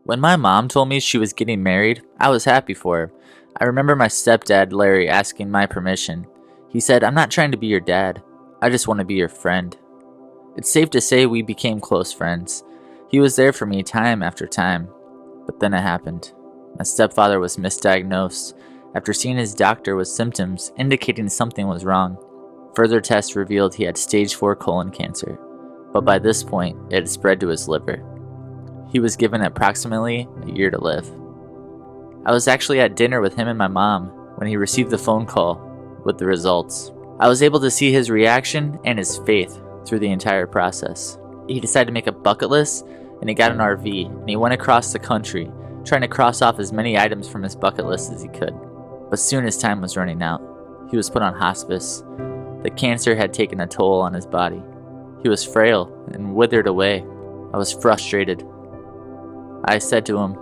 When my mom told me she was getting married, I was happy for her. I remember my stepdad, Larry, asking my permission. He said, "I'm not trying to be your dad. I just want to be your friend." It's safe to say we became close friends. He was there for me time after time. But then it happened. My stepfather was misdiagnosed after seeing his doctor with symptoms indicating something was wrong. Further tests revealed he had stage 4 colon cancer, but by this point, it had spread to his liver. He was given approximately a year to live. I was actually at dinner with him and my mom when he received the phone call with the results. I was able to see his reaction and his faith through the entire process. He decided to make a bucket list, and he got an RV, and he went across the country, trying to cross off as many items from his bucket list as he could. But soon his time was running out. He was put on hospice. The cancer had taken a toll on his body. He was frail and withered away. I was frustrated. I said to him,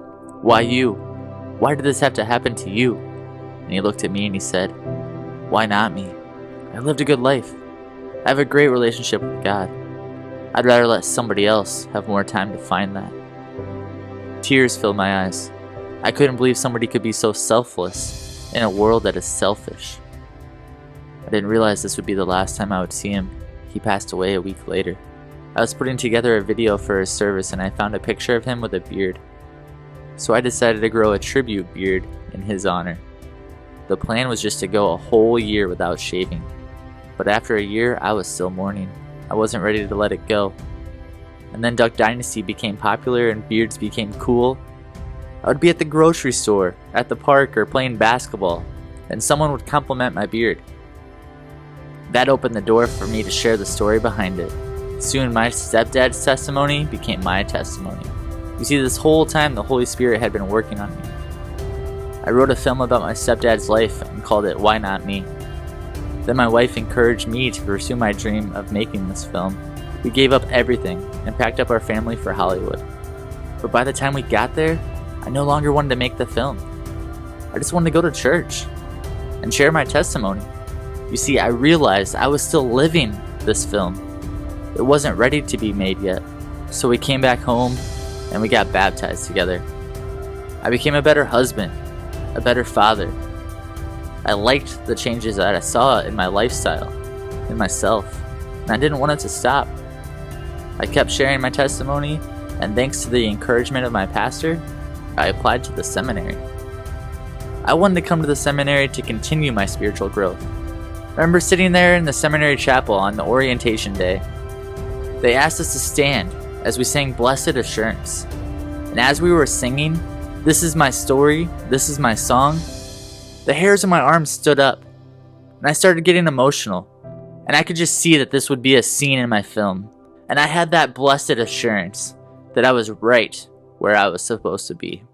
"Why you? Why did this have to happen to you?" And he looked at me and he said, "Why not me? I lived a good life. I have a great relationship with God. I'd rather let somebody else have more time to find that." Tears filled my eyes. I couldn't believe somebody could be so selfless in a world that is selfish. I didn't realize this would be the last time I would see him. He passed away a week later. I was putting together a video for his service and I found a picture of him with a beard. So I decided to grow a tribute beard in his honor. The plan was just to go a whole year without shaving. But after a year, I was still mourning. I wasn't ready to let it go. And then Duck Dynasty became popular and beards became cool. I would be at the grocery store, at the park, or playing basketball, and someone would compliment my beard. That opened the door for me to share the story behind it. Soon my stepdad's testimony became my testimony. You see, this whole time the Holy Spirit had been working on me. I wrote a film about my stepdad's life and called it Why Not Me? Then my wife encouraged me to pursue my dream of making this film. We gave up everything and packed up our family for Hollywood. But by the time we got there, I no longer wanted to make the film. I just wanted to go to church and share my testimony. You see, I realized I was still living this film. It wasn't ready to be made yet. So we came back home and we got baptized together. I became a better husband, a better father. I liked the changes that I saw in my lifestyle, in myself, and I didn't want it to stop. I kept sharing my testimony, and thanks to the encouragement of my pastor, I applied to the seminary. I wanted to come to the seminary to continue my spiritual growth. I remember sitting there in the seminary chapel on the orientation day. They asked us to stand as we sang Blessed Assurance. And as we were singing, "This is my story, this is my song," the hairs on my arms stood up, and I started getting emotional, and I could just see that this would be a scene in my film, and I had that blessed assurance that I was right where I was supposed to be.